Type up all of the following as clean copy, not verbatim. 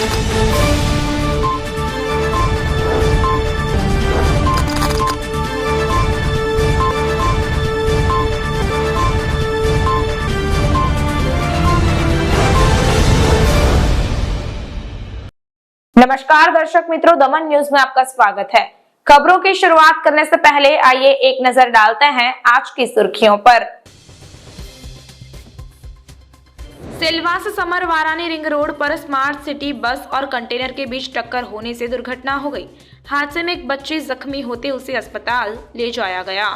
नमस्कार दर्शक मित्रों, दमन न्यूज में आपका स्वागत है। खबरों की शुरुआत करने से पहले आइए एक नजर डालते हैं आज की सुर्खियों पर। सिलवासा समर वारानी रिंग रोड पर स्मार्ट सिटी बस और कंटेनर के बीच टक्कर होने से दुर्घटना हो गई। हादसे में एक बच्ची जख्मी होते उसे अस्पताल ले जाया गया।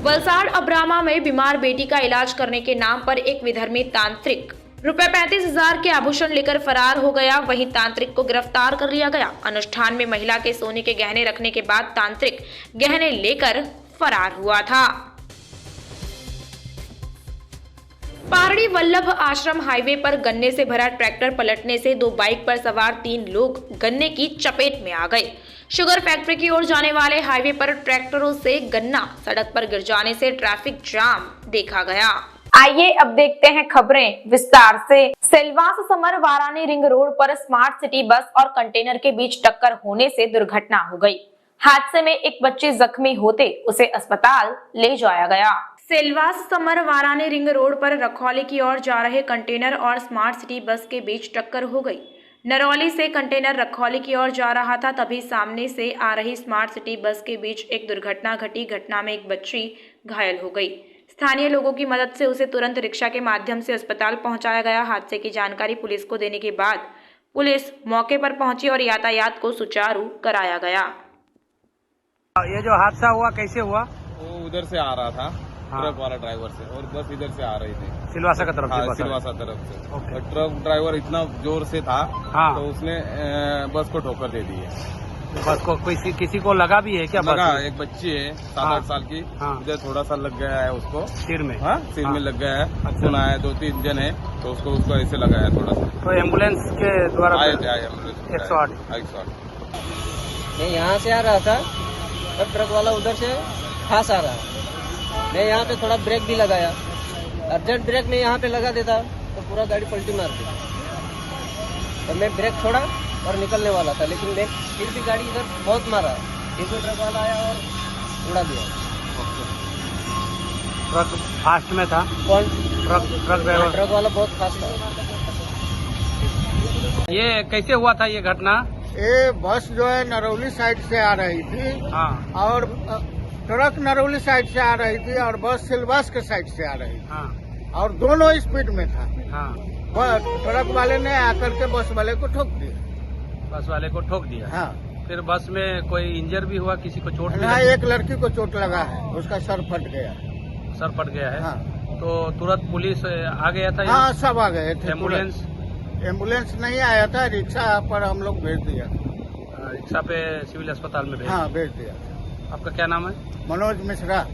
वलसाड़ अब्रामा में बीमार बेटी का इलाज करने के नाम पर एक विधर्मी तांत्रिक रुपए 35,000 के आभूषण लेकर फरार हो गया। वहीं तांत्रिक को गिरफ्तार कर लिया गया। अनुष्ठान में महिला के सोने के गहने रखने के बाद तांत्रिक गहने लेकर फरार हुआ था। पारड़ी वल्लभ आश्रम हाईवे पर गन्ने से भरा ट्रैक्टर पलटने से दो बाइक पर सवार 3 लोग गन्ने की चपेट में आ गए। शुगर फैक्ट्री की ओर जाने वाले हाईवे पर ट्रैक्टरों से गन्ना सड़क पर गिर जाने से ट्रैफिक जाम देखा गया। आइए अब देखते हैं खबरें विस्तार से। सिलवासा समर वारानी रिंग रोड पर स्मार्ट सिटी बस और कंटेनर के बीच टक्कर होने से दुर्घटना हो गई। हादसे में एक बच्ची जख्मी होते उसे अस्पताल ले जाया गया। सिलवासा समर वारानी रिंग रोड पर रखौली की ओर जा रहे कंटेनर और स्मार्ट सिटी बस के बीच टक्कर हो गई। नरौली से कंटेनर रखौली की ओर जा रहा था, तभी सामने से आ रही स्मार्ट सिटी बस के बीच एक दुर्घटना घटी। घटना में एक बच्ची घायल हो गई। स्थानीय लोगों की मदद से उसे तुरंत रिक्शा के माध्यम से अस्पताल पहुंचाया गया। हादसे की जानकारी पुलिस को देने के बाद पुलिस मौके पर पहुंची और यातायात को सुचारू कराया गया। ये जो हादसा हुआ कैसे हुआ? वो उधर से आ रहा था, हाँ। ट्रक वाला ड्राइवर से, और बस इधर से आ रही थी सिलवासा की तरफ से। सिलवासा तरफ से। ओके। और ट्रक ड्राइवर इतना जोर से था, हाँ। तो उसने बस को ठोकर दे दी है। बस को किसी को लगा भी है क्या? लगा, बस एक बच्ची है 7-8 हाँ। साल की, हाँ। इधर थोड़ा सा लग गया है उसको सिर में। हाँ, सिर हाँ। में लग गया है। अच्छा। सुना है 2-3 जन है, तो उसको ऐसे लगा है थोड़ा सा। तो एम्बुलेंस के द्वारा आए एम्बुलेंस 108। मैं यहाँ से आ रहा था, तब ट्रक वाला उधर से खास आ रहा। मैं यहाँ पे थोड़ा ब्रेक भी लगाया, अर्जेंट ब्रेक में यहाँ पे लगा देता तो पूरा गाड़ी पलटी मार दी। तो मैं ब्रेक छोड़ा और निकलने वाला था, लेकिन मैं फिर भी गाड़ी इधर बहुत मारा। एक ट्रक वाला आया और उड़ा दिया। ट्रक फास्ट में था? कौन? Truck driver. ट्रक वाला बहुत फास्ट था। ये कैसे हुआ था ये घटना? ये बस जो है नरौली साइड से आ रही थी, हाँ। और ट्रक नरौली साइड से आ रही थी और बस सिलवास के साइड से आ रही थी, हाँ। और दोनों स्पीड में था। हाँ। ट्रक वाले ने आकर के बस वाले को ठोक दिया। बस वाले को ठोक दिया। हाँ। फिर बस में कोई इंजर भी हुआ? किसी को चोट भी हाँ, लगी? एक लड़की को चोट लगा है, उसका सर फट गया। सर फट गया है। हाँ। तो तुरंत पुलिस आ गया था? हाँ, सब आ गए थे। एम्बुलेंस? एम्बुलेंस नहीं आया था, रिक्शा पर हम लोग भेज दिया। रिक्शा पे सिविल अस्पताल में भेज? हाँ, भेज दिया। आपका क्या नाम है? मनोज मिश्रा।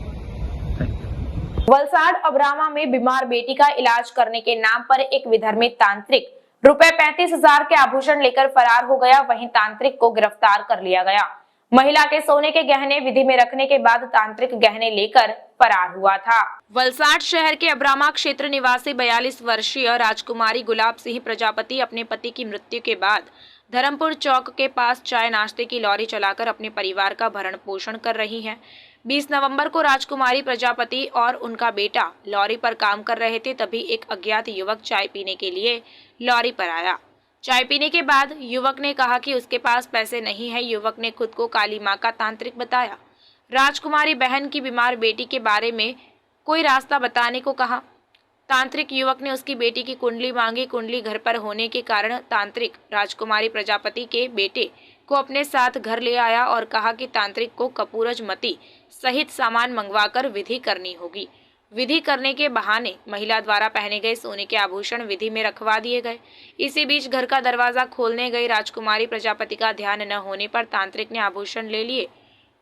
वलसाड़ अब्रामा में बीमार बेटी का इलाज करने के नाम पर एक विधर्मी तांत्रिक रुपए 35,000 के आभूषण लेकर फरार हो गया। वहीं तांत्रिक को गिरफ्तार कर लिया गया। महिला के सोने के गहने विधि में रखने के बाद तांत्रिक गहने लेकर फरार हुआ था। वलसाड़ शहर के अब्रामा क्षेत्र निवासी 42 वर्षीय राजकुमारी गुलाब सिंह प्रजापति अपने पति की मृत्यु के बाद धर्मपुर चौक के पास चाय नाश्ते की लॉरी चलाकर अपने परिवार का भरण पोषण कर रही हैं। 20 नवंबर को राजकुमारी प्रजापति और उनका बेटा लॉरी पर काम कर रहे थे, तभी एक अज्ञात युवक चाय पीने के लिए लॉरी पर आया। चाय पीने के बाद युवक ने कहा कि उसके पास पैसे नहीं है। युवक ने खुद को काली मां का तांत्रिक बताया। राजकुमारी बहन की बीमार बेटी के बारे में कोई रास्ता बताने को कहा। तांत्रिक युवक ने उसकी बेटी की कुंडली मांगी। कुंडली घर पर होने के कारण तांत्रिक राजकुमारी प्रजापति के बेटे को अपने साथ घर ले आया और कहा कि तांत्रिक को कपूरज मती सहित सामान मंगवाकर विधि करनी होगी। विधि करने के बहाने महिला द्वारा पहने गए सोने के आभूषण विधि में रखवा दिए गए। इसी बीच घर का दरवाजा खोलने गई राजकुमारी प्रजापति का ध्यान न होने पर तांत्रिक ने आभूषण ले लिए।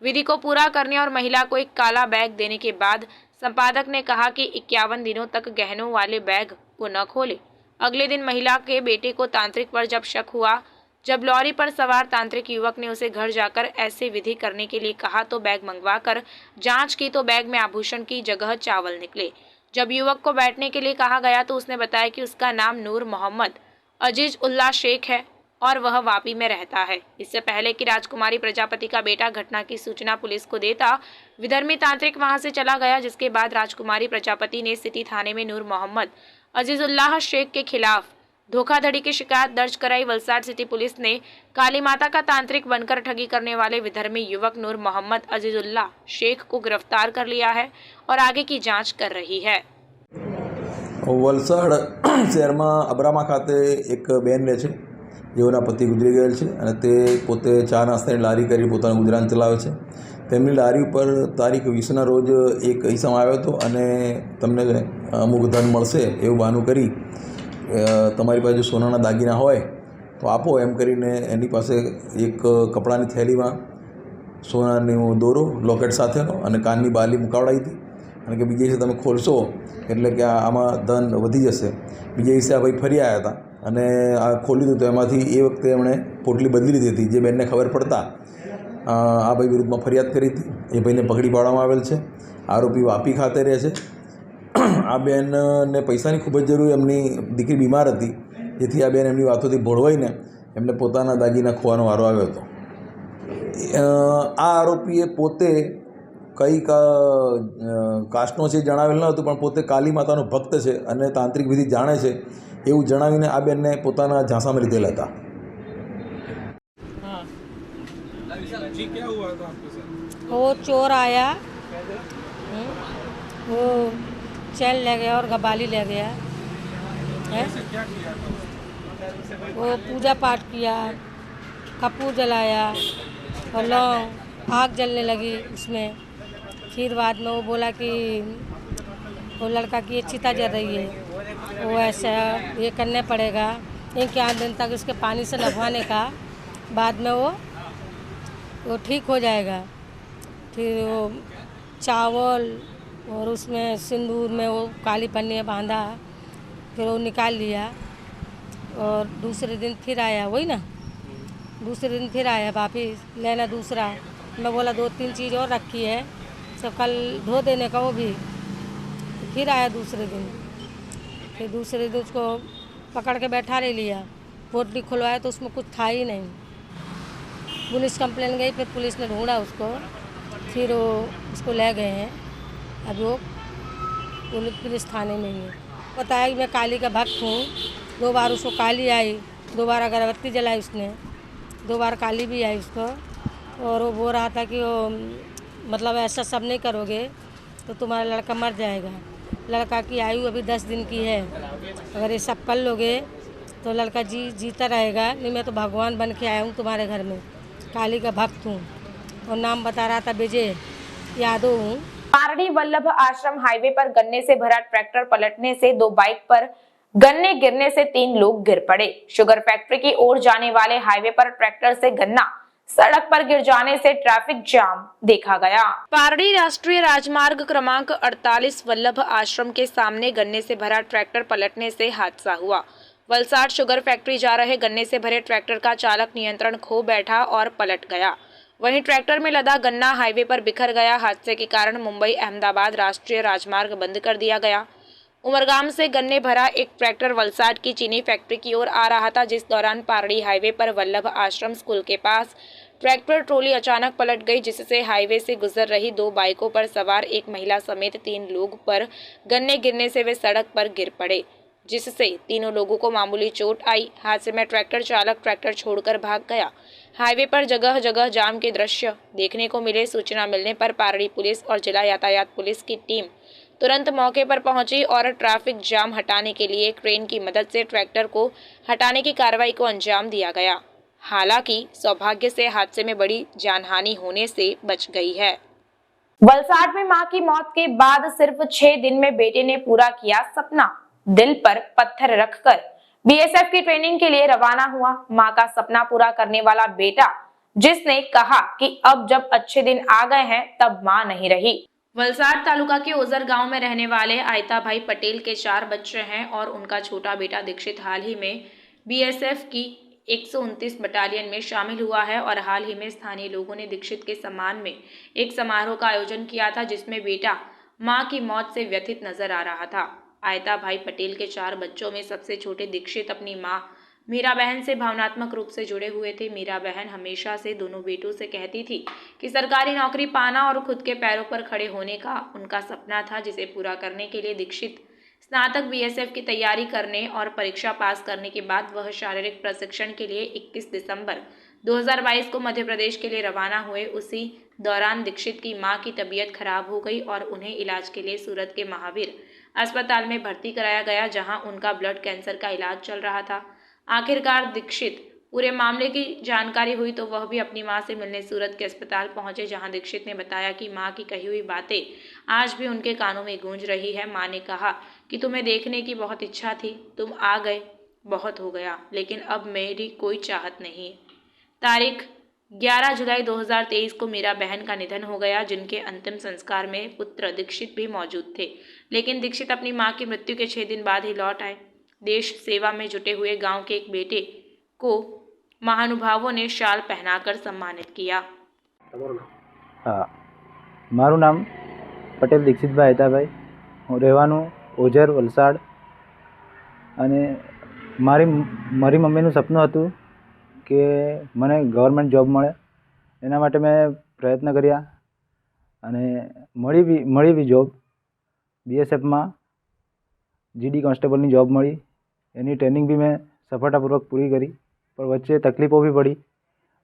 विधि को पूरा करने और महिला को एक काला बैग देने के बाद संपादक ने कहा कि 51 दिनों तक गहनों वाले बैग को न खोले। अगले दिन महिला के बेटे को तांत्रिक पर जब शक हुआ, जब लॉरी पर सवार तांत्रिक युवक ने उसे घर जाकर ऐसे विधि करने के लिए कहा तो बैग मंगवाकर जांच की तो बैग में आभूषण की जगह चावल निकले। जब युवक को बैठने के लिए कहा गया तो उसने बताया कि उसका नाम नूर मोहम्मद अजीज उल्लाह शेख है और वह वापी में रहता है। इससे पहले कि राजकुमारी प्रजापति का बेटा घटना की सूचना पुलिस को देता, विधर्मी तांत्रिक वहां से चला गया, जिसके बाद राजकुमारी प्रजापति ने सिटी थाने में नूर मोहम्मद अजीज उल्लाह शेख के खिलाफ धोखाधड़ी की शिकायत दर्ज कराई। वलसाड सिटी पुलिस ने काली माता का तांत्रिक बनकर ठगी करने वाले विधर्मी युवक नूर मोहम्मद अजीजुल्लाह शेख को गिरफ्तार कर लिया है और आगे की जांच कर रही है। વલસાડ શહેરમાં અબ્રામા ખાતે એક બેન રહે છે, જેઓના પતિ ગુજરી ગયેલ છે અને તે પોતે ચા નાસ્તાની લારી કરી પોતાનું ગુજરાન ચલાવે છે। તેમની લારી ઉપર તારીખ 20ના રોજ એક ઈસમ આવ્યો હતો અને તમને અમુક ધન મળશે એવું બહાનું કરી તમારી પાસે જો સોનાના દાગીના હોય તો આપો એમ કરીને એની પાસે એક કપડાની થેલીમાં સોનાનો દોરો લોકેટ સાથેનો અને કાનની બાલી મુકાવડાવી હતી અને કે બીજે દિવસે તમે ખોલશો એટલે કે આમાં ધન વધી જશે। બીજે દિવસે આ ભાઈ ફરી આવ્યા હતા અને આ ખોલ્યું હતું તો એમાંથી એ વખતે એમણે પોટલી બદલી લીધી હતી। જે બેનને ખબર પડતા આ ભાઈ વિરુદ્ધમાં ફરિયાદ કરી હતી। એ ભાઈને પકડી પાડવામાં આવેલ છે। આરોપી વાપી ખાતે રહે છે। આ બેનને પૈસાની ખૂબ જ જરૂર, એમની દીકરી બીમાર હતી, જેથી આ બેન એમની વાતોથી ભોળવાઈને એમને પોતાના દાગીના ખોવાનો વારો આવ્યો હતો। આ આરોપીએ પોતે કઈ કાસ્ટનો છે જણાવેલ ન હતું, પણ પોતે કાલી માતાનો ભક્ત છે અને તાંત્રિક વિધિ જાણે છે એવું જણાવીને આ બેનને પોતાના ઝાંસામાં લીધેલા હતા। जी क्या हुआ था आपके साथ? वो चोर आया, वो चैन ले गया और गबाली ले गया है। क्या किया था? वो पूजा पाठ किया, कपूर जलाया और लौंग आग जलने लगी उसमें। फिर बाद में वो बोला कि वो लड़का की ये चिता जल रही है, वो ऐसा ये करना पड़ेगा 1 दिन तक उसके पानी से नहवाने का, बाद में वो ठीक हो जाएगा। फिर वो चावल और उसमें सिंदूर में वो काली पन्नी में बांधा, फिर वो निकाल लिया और दूसरे दिन फिर आया, वही ना, दूसरे दिन फिर आया वापिस लेना दूसरा। मैं बोला 2-3 चीज़ और रखी है, सब कल धो देने का, वो भी फिर आया दूसरे दिन। फिर दूसरे दिन उसको पकड़ के बैठा ले लिया, पोटली खुलवाया तो उसमें कुछ था ही नहीं। पुलिस कंप्लेन गई, फिर पुलिस ने ढूंढा उसको, फिर वो उसको ले गए हैं। अभी वो पुलिस थाने में ही है। बताया कि मैं काली का भक्त हूँ, 2 बार उसको काली आई, 2 बार अगरबत्ती जलाई उसने, 2 बार काली भी आई उसको। और वो बोल रहा था कि वो मतलब ऐसा सब नहीं करोगे तो तुम्हारा लड़का मर जाएगा। लड़का की आयु अभी 10 दिन की है, अगर ये सब कर लोगे तो लड़का जीता रहेगा। नहीं मैं तो भगवान बन के आया हूँ तुम्हारे घर में, काली का भक्त हूँ। और नाम बता रहा था विजय यादव हूँ। पारडी वल्लभ आश्रम हाईवे पर गन्ने से भरा ट्रैक्टर पलटने से 2 बाइक पर गन्ने गिरने से 3 लोग गिर पड़े। शुगर फैक्ट्री की ओर जाने वाले हाईवे पर ट्रैक्टर से गन्ना सड़क पर गिर जाने से ट्रैफिक जाम देखा गया। पारडी राष्ट्रीय राजमार्ग क्रमांक 48 वल्लभ आश्रम के सामने गन्ने से भरा ट्रैक्टर पलटने से हादसा हुआ। वलसाड शुगर फैक्ट्री जा रहे गन्ने से भरे ट्रैक्टर का चालक नियंत्रण खो बैठा और पलट गया। वहीं ट्रैक्टर में लदा गन्ना हाईवे पर बिखर गया। हादसे के कारण मुंबई अहमदाबाद राष्ट्रीय राजमार्ग बंद कर दिया गया। उमरगाम से गन्ने भरा एक ट्रैक्टर वलसाड की चीनी फैक्ट्री की ओर आ रहा था, जिस दौरान पारडी हाईवे पर वल्लभ आश्रम स्कूल के पास ट्रैक्टर ट्रॉली अचानक पलट गई, जिससे हाईवे से गुजर रही 2 बाइकों पर सवार एक महिला समेत 3 लोग पर गन्ने गिरने से वे सड़क पर गिर पड़े, जिससे तीनों लोगों को मामूली चोट आई। हादसे में ट्रैक्टर चालक ट्रैक्टर छोड़कर भाग गया। हाईवे पर जगह जगह जाम के दृश्य देखने को मिले। सूचना मिलने पर पारडी पुलिस और जिला यातायात पुलिस की टीम तुरंत मौके पर पहुंची और ट्रैफिक जाम हटाने के लिए क्रेन की मदद से ट्रैक्टर को हटाने की कार्रवाई को अंजाम दिया गया। हालांकि सौभाग्य से हादसे में बड़ी जानहानि होने से बच गई है। वलसाड में मां की मौत के बाद सिर्फ 6 दिन में बेटे ने पूरा किया सपना। दिल पर पत्थर रखकर बीएसएफ की ट्रेनिंग के लिए रवाना हुआ मां का सपना पूरा करने वाला बेटा, जिसने कहा कि अब जब अच्छे दिन आ गए हैं तब मां नहीं रही। वलसाड तालुका के ओजर गांव में रहने वाले आयता भाई पटेल के 4 बच्चे हैं और उनका छोटा बेटा दीक्षित हाल ही में बीएसएफ की 129 बटालियन में शामिल हुआ है और हाल ही में स्थानीय लोगों ने दीक्षित के सम्मान में एक समारोह का आयोजन किया था, जिसमें बेटा मां की मौत से व्यथित नजर आ रहा था। आयता भाई पटेल के 4 बच्चों में सबसे छोटे दीक्षित अपनी मां मीरा बहन से भावनात्मक रूप से जुड़े हुए थे। मीरा बहन हमेशा से दोनों बेटों से कहती थी कि सरकारी नौकरी पाना और खुद के पैरों पर खड़े होने का उनका सपना था, जिसे पूरा करने के लिए दीक्षित स्नातक बीएसएफ की तैयारी करने और परीक्षा पास करने के बाद वह शारीरिक प्रशिक्षण के लिए 21 दिसंबर 2022 को मध्य प्रदेश के लिए रवाना हुए। उसी दौरान दीक्षित की मां की तबीयत खराब हो गई और उन्हें इलाज के लिए सूरत के महावीर अस्पताल में भर्ती कराया गया, जहां उनका ब्लड कैंसर का इलाज चल रहा था। आखिरकार दीक्षित पूरे मामले की जानकारी हुई तो वह भी अपनी मां से मिलने सूरत के अस्पताल पहुंचे, जहां दीक्षित ने बताया कि मां की कही हुई बातें आज भी उनके कानों में गूंज रही है। मां ने कहा कि तुम्हें देखने की बहुत इच्छा थी, तुम आ गए, बहुत हो गया, लेकिन अब मेरी कोई चाहत नहीं। तारीख 11 जुलाई 2023 को मीरा बहन का निधन हो गया, जिनके अंतिम संस्कार में पुत्र दीक्षित भी मौजूद थे। लेकिन दीक्षित अपनी मां की मृत्यु के 6 दिन बाद ही लौट आए। देश सेवा में जुटे हुए गांव के एक बेटे को महानुभावों ने शाल पहनाकर सम्मानित किया। हाँ, मारू नाम पटेल दीक्षितभाई હેતાભાઈ, હું રહેવાનું ઓજર વલસાડ। અને મારી મમ્મીનું સપનું હતું કે મને ગવર્મેન્ટ જોબ મળે, એના માટે મેં પ્રયત્ન કર્યા અને મળી બી જોબ। બીએસએફમાં જીડી કોન્સ્ટેબલની જોબ મળી, એની ટ્રેનિંગ બી મેં સફળતાપૂર્વક પૂરી કરી, પણ વચ્ચે તકલીફો બી પડી।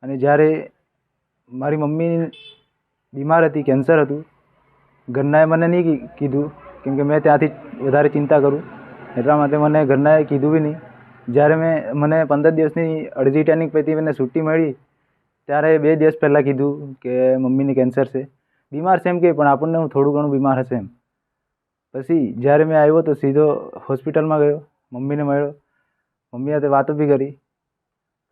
અને જ્યારે મારી મમ્મી બીમાર હતી, કેન્સર હતું, ઘરનાએ મને નહીં કીધું કેમ કે મેં ત્યાંથી વધારે ચિંતા કરું, એટલા માટે મને ઘરનાએ કીધું બી નહીં। જ્યારે મને 15 દિવસની અડધી ટ્રેનિંગ પછી મને છૂટી મળી, ત્યારે 2 દિવસ પહેલાં કીધું કે મમ્મીને કેન્સર છે, બીમાર છે એમ કે, પણ આપણને હું થોડું ઘણું બીમાર હશે એમ। પછી જ્યારે મેં આવ્યો તો સીધો હોસ્પિટલમાં ગયો, મમ્મીને મળ્યો, મમ્મી સાથે વાતો બી કરી।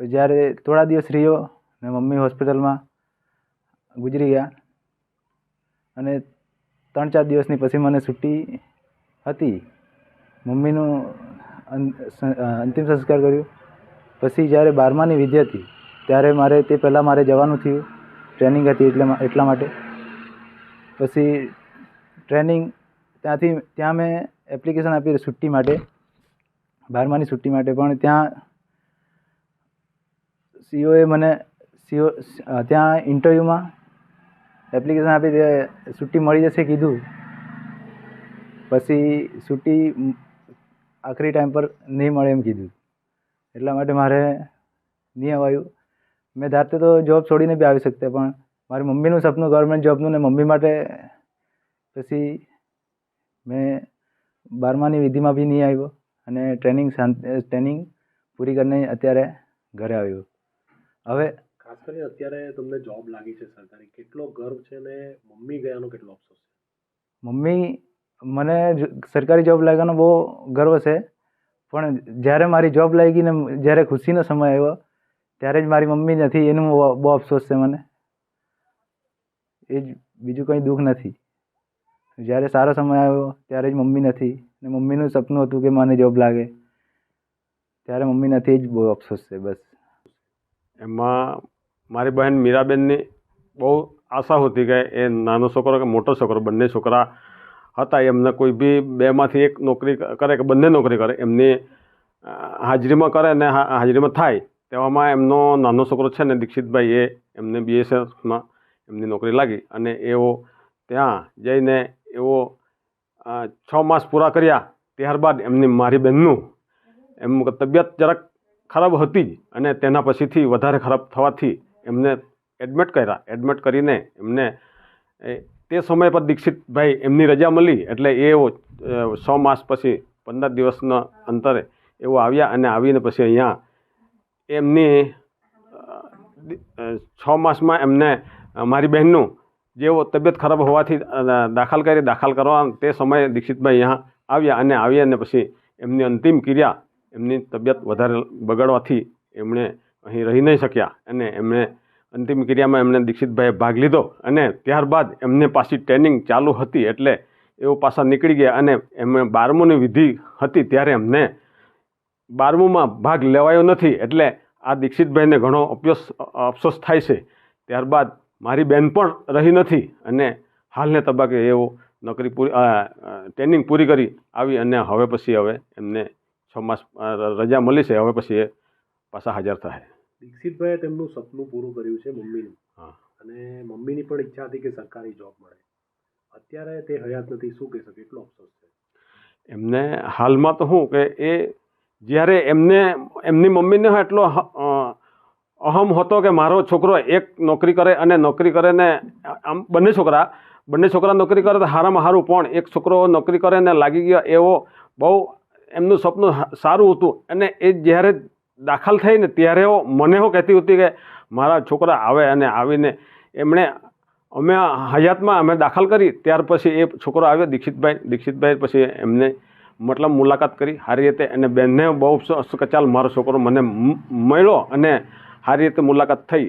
તો જ્યારે થોડા દિવસ રહ્યો ને મમ્મી હોસ્પિટલમાં ગુજરી ગયા અને 3-4 દિવસની પછી મને છૂટી હતી। મમ્મીનું અંતિમ સંસ્કાર કર્યું। પછી જ્યારે 12માની વિધિ હતી ત્યારે મારે તે પહેલાં મારે જવાનું થયું, ટ્રેનિંગ હતી એટલા માટે। પછી ટ્રેનિંગ ત્યાં મેં એપ્લિકેશન આપી છૂટી માટે, 12માની છૂટી માટે, પણ ત્યાં સીઓએ મને ત્યાં ઇન્ટરવ્યૂમાં એપ્લિકેશન આપી છૂટી મળી જશે કીધું, પછી છૂટી આખરી ટાઈમ પર નહીં મળે એમ કીધું, એટલા માટે મારે નહીં અવાયું। મેં ધારતે તો જોબ છોડીને બી આવી શકતા, પણ મારી મમ્મીનું સપનું ગવર્મેન્ટ જોબનું ને મમ્મી માટે પછી મેં 12માની વિધિમાં બી નહીં આવ્યો અને ટ્રેનિંગ પૂરી કરીને અત્યારે ઘરે આવ્યો। હવે ખાસ કરીને અત્યારે તમને જોબ લાગી છે સરકારી, કેટલો ગર્વ છે ને મમ્મી ગયાનો કેટલો અફસોસ છે? મમ્મી મને સરકારી જોબ લાગ્યાનો બહુ ગર્વ છે, પણ જ્યારે મારી જોબ લાગી ને જ્યારે ખુશીનો સમય આવ્યો ત્યારે જ મારી મમ્મી નથી, એનું બહુ અફસોસ છે મને। એ જ, બીજું કંઈ દુઃખ નથી। જ્યારે સારો સમય આવ્યો ત્યારે જ મમ્મી નથી, ને મમ્મીનું સપનું હતું કે મને જોબ લાગે, ત્યારે મમ્મી નથી, એ જ બહુ અફસોસ છે બસ। એમાં મારી બહેન મીરાબેનની બહુ આશા હતી કે એ નાનો છોકરો કે મોટો છોકરો બંને છોકરા હતા, એમને કોઈ બી બેમાંથી એક નોકરી કરે કે બંને નોકરી કરે, એમની હાજરીમાં કરે ને હાજરીમાં થાય, તેવામાં એમનો નાનો છોકરો છે ને દીક્ષિતભાઈ, એ એમને બીએસએફમાં એમની નોકરી લાગી અને એઓ ત્યાં જઈને એવો 6 માસ પૂરા કર્યા। ત્યારબાદ એમની મારી બહેનનું એમ તબિયત જરાક ખરાબ હતી જ અને તેના પછીથી વધારે ખરાબ થવાથી એમને એડમિટ કર્યા। એડમિટ કરીને એમને તે સમય પર દીક્ષિતભાઈ એમની રજા મળી એટલે એવો 6 માસ પછી 15 દિવસના અંતરે એવો આવ્યા અને આવીને પછી અહીંયા એમની 6 માસમાં એમને મારી બહેનનું જેવો તબિયત ખરાબ હોવાથી દાખલ કરવા તે સમયે દીક્ષિતભાઈ અહીંયા આવ્યા અને આવીને પછી એમની અંતિમ ક્રિયા, એમની તબિયત વધારે બગડવાથી એમણે અહીં રહી નહીં શક્યા અને એમણે અંતિમ ક્રિયામાં એમણે દીક્ષિતભાઈએ ભાગ લીધો અને ત્યારબાદ એમને પાછી ટ્રેનિંગ ચાલુ હતી એટલે એઓ પાછા નીકળી ગયા અને એમણે 12મુની વિધિ હતી ત્યારે એમને 12મુમાં ભાગ લેવાયો નથી એટલે આ દીક્ષિતભાઈને ઘણો અફસોસ થાય છે। ત્યારબાદ મારી બહેન પણ રહી નથી અને હાલને તબક્કે એઓ નોકરી ટ્રેનિંગ પૂરી કરી આવી અને હવે પછી હવે એમને 6 માસ રજા મળી છે. હવે પછી એ પાછા હાજર થાય. દીક્ષિતભાઈએ તેમનું સપનું પૂરું કર્યું છે મમ્મીનું. હા. અને મમ્મીની પણ ઈચ્છા હતી કે સરકારી જોબ મળે. અત્યારે તે હયાત નથી, શું કહેશો, કેટલો અફસોસ છે? એમને હાલમાં તો શું કે એ જ્યારે એમની મમ્મીને એટલો અહમ હતો કે મારો છોકરો એક નોકરી કરે અને નોકરી કરે ને આમ બંને છોકરા નોકરી કરે તો સારામાં સારું, પણ એક છોકરો નોકરી કરે ને લાગી ગયો એવો બહુ એમનું સપનું સારું હતું. અને એ જ્યારે દાખલ થઈ ને ત્યારે મને કહેતી હતી કે મારા છોકરા આવે, અને આવીને એમણે અમે હયાતમાં અમે દાખલ કરી ત્યાર પછી એ છોકરો આવ્યો દીક્ષિતભાઈ પછી એમને મતલબ મુલાકાત કરી સારી રીતે, અને બેનને બહુ કે ચાલ મારો છોકરો મને મળ્યો અને સારી રીતે મુલાકાત થઈ.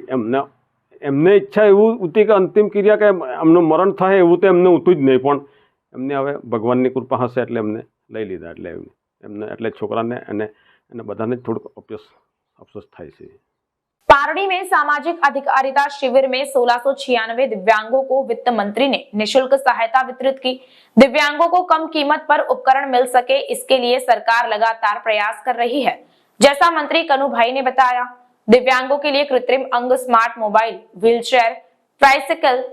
એમને ઈચ્છા એવું હતી કે અંતિમ ક્રિયા કે એમનું મરણ થાય એવું તો એમને હતું જ નહીં, પણ એમને હવે ભગવાનની કૃપા હશે એટલે એમને લઈ લીધા. એટલે એમને એટલે છોકરાને અને બધાને થોડુંક અફસોસ થાય છે. पारडी में सामाजिक अधिकारिता शिविर में 1696 दिव्यांगों को वित्त मंत्री ने निशुल्क सहायता वितरित की। दिव्यांगों को कम कीमत पर उपकरण मिल सके, इसके लिए सरकार लगातार प्रयास कर रही है, जैसा मंत्री कनुभाई ने बताया। दिव्यांगों के लिए कृत्रिम अंग, स्मार्ट मोबाइल, व्हीलचेयर, ट्राइसिकल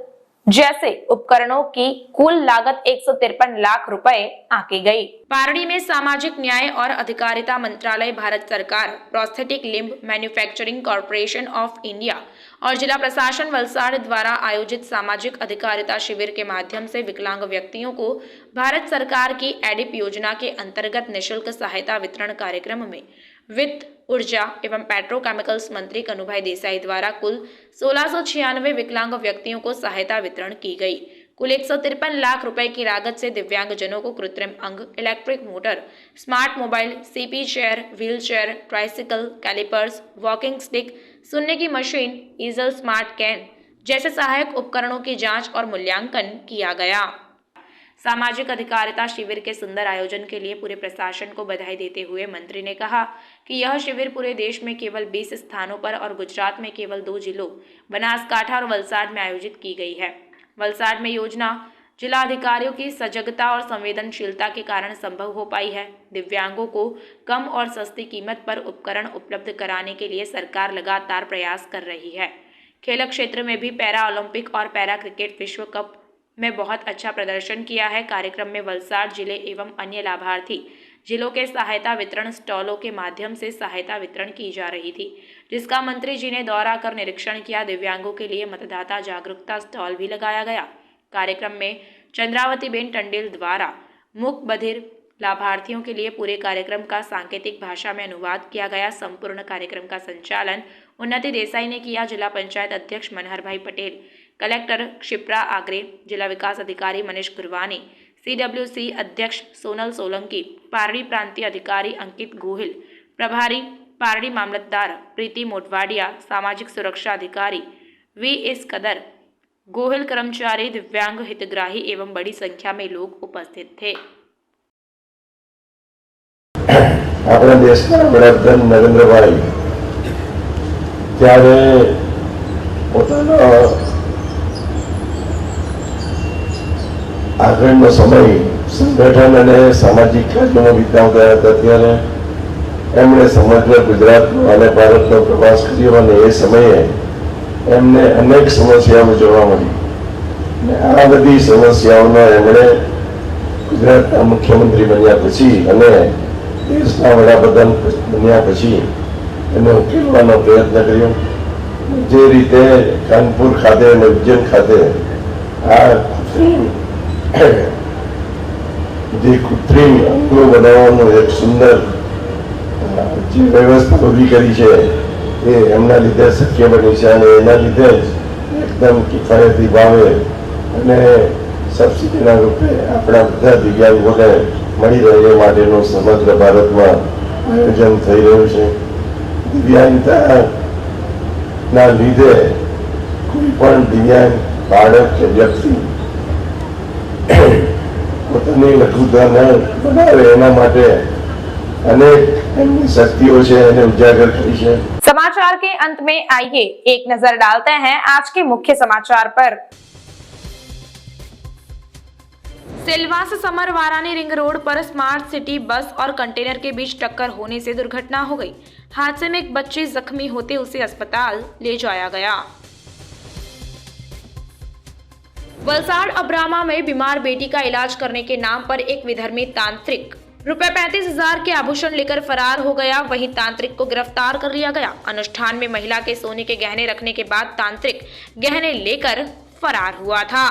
जैसे उपकरणों की कुल लागत 153 लाख रुपए आंकी गई। पारडी में सामाजिक न्याय और अधिकारिता मंत्रालय, भारत सरकार, prosthetic limb manufacturing corporation of India और जिला प्रशासन वलसाड़ द्वारा आयोजित सामाजिक अधिकारिता शिविर के माध्यम से विकलांग व्यक्तियों को भारत सरकार की एडिप योजना के अंतर्गत निःशुल्क सहायता वितरण कार्यक्रम में वित्त, ऊर्जा एवं पेट्रोकेमिकल्स मंत्री कनुभाई देसाई द्वारा कुल 1696 विकलांग व्यक्तियों को सहायता वितरण की गई। कुल 153 लाख रुपए की लागत से दिव्यांगजनों को कृत्रिम अंग, electric motor, smart mobile, CP chair, wheel chair, tricycle, callipers, walking stick, सुनने की मशीन, ईजल स्मार्ट कैन जैसे सहायक उपकरणों की जांच और मूल्यांकन किया गया। सामाजिक अधिकारिता शिविर के सुंदर आयोजन के लिए पूरे प्रशासन को बधाई देते हुए मंत्री ने कहा कि यह शिविर पूरे देश में केवल 20 स्थानों पर और गुजरात में केवल 2 जिलों बनासकांठा और वलसाड़ में आयोजित की गई है। वलसाड़ में योजना जिला अधिकारियों की सजगता और संवेदनशीलता के कारण संभव हो पाई है। दिव्यांगों को कम और सस्ती कीमत पर उपकरण उपलब्ध कराने के लिए सरकार लगातार प्रयास कर रही है। खेल क्षेत्र में भी पैरा ओलंपिक और पैरा क्रिकेट विश्व कप में बहुत अच्छा प्रदर्शन किया है। कार्यक्रम में वलसाड़ जिले एवं अन्य लाभार्थी जिलों के सहायता वितरण स्टॉलों के माध्यम से सहायता वितरण की जा रही थी, जिसका मंत्री जी ने दौरा कर निरीक्षण किया। दिव्यांगों के लिए मतदाता जागरूकता स्टॉल भी लगाया गया। कार्यक्रम में चंद्रावती बेन टंडेल द्वारा मूक बधिर लाभार्थियों के लिए पूरे कार्यक्रम का सांकेतिक भाषा में अनुवाद किया गया। संपूर्ण कार्यक्रम का संचालन उन्नति देसाई ने किया। जिला पंचायत अध्यक्ष मनहर भाई पटेल, कलेक्टर क्षिप्रा आग्रे, जिला विकास अधिकारी मनीष गुरवानी, CWC अध्यक्ष सोनल सोलंकी, पारडी प्रांतीय अधिकारी अंकित गोहिल, प्रभारी पारडी मामलतदार प्रीति मोटवाडिया, सामाजिक सुरक्षा अधिकारी VS कदर, गोहिल कर्मचारी, दिव्यांग हितग्राही एवं बड़ी संख्या में लोग उपस्थित थे। अपना देश का वडाप्रधान नरेंद्रभाई त्यारे પોતાનો આગળનો સમય સંગઠન અને સામાજિક કાર્યોમાં વિતાવતા હતા ત્યારે એમણે સમગ્ર ગુજરાતનો અને ભારતનો પ્રવાસ કર્યો અને એ સમયે એમને અનેક સમસ્યાઓ જોવા મળી અને આ બધી સમસ્યાઓનો એમણે ગુજરાતના મુખ્યમંત્રી બન્યા પછી અને દેશના વડાપ્રધાન બન્યા પછી એને ઉકેલવાનો પ્રયત્ન કર્યો। જે રીતે કાનપુર ખાતે અને ઉજ્જૈન ખાતે આ કૃત્રિમ અંગો બનાવવાનું એક સુંદર જે વ્યવસ્થા ઊભી કરી છે એ એમના લીધે શક્ય બની છે અને એના લીધે જ એકદમ કિફાયતી ભાવે અને સબસિડીના રૂપે આપણા બધા દિવ્યાંગોને મળી રહે એ માટેનું સમગ્ર ભારતમાં આયોજન થઈ રહ્યું છે। દિવ્યાંગતા ના લીધે કોઈ પણ દિવ્યાંગ બાળક કે વ્યક્તિ પોતાની લઘુતા ન બનાવે એના માટે અનેક એમની શક્તિઓ છે એને ઉજાગર કરી છે। समाचार के अंत में आइए एक नजर डालते हैं आज के मुख्य समाचार पर। सिलवास समरवारानी रिंग रोड पर स्मार्ट सिटी बस और कंटेनर के बीच टक्कर होने से दुर्घटना हो गई। हादसे में एक बच्ची जख्मी होते उसे अस्पताल ले जाया गया। वलसाड़ अब्रामा में बीमार बेटी का इलाज करने के नाम पर एक विधर्मी तांत्रिक रुपए 35,000 के आभूषण लेकर फरार हो गया। वहीं तांत्रिक को गिरफ्तार कर लिया गया। अनुष्ठान में महिला के सोने के गहने रखने के बाद तांत्रिक गहने लेकर फरार हुआ था।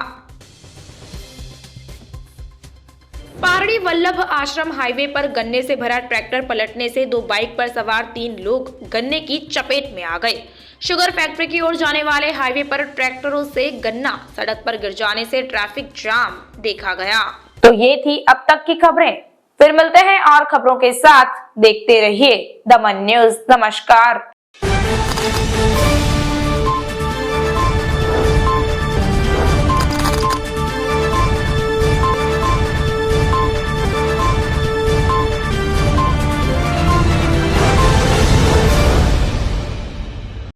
पारड़ी वल्लभ आश्रम हाईवे पर गन्ने से भरा ट्रैक्टर पलटने से 2 बाइक पर सवार 3 लोग गन्ने की चपेट में आ गए। शुगर फैक्ट्री की ओर जाने वाले हाईवे पर ट्रैक्टरों से गन्ना सड़क पर गिर जाने से ट्रैफिक जाम देखा गया। तो ये थी अब तक की खबरें। फिर मिलते हैं और खबरों के साथ। देखते रहिए दमन न्यूज। नमस्कार।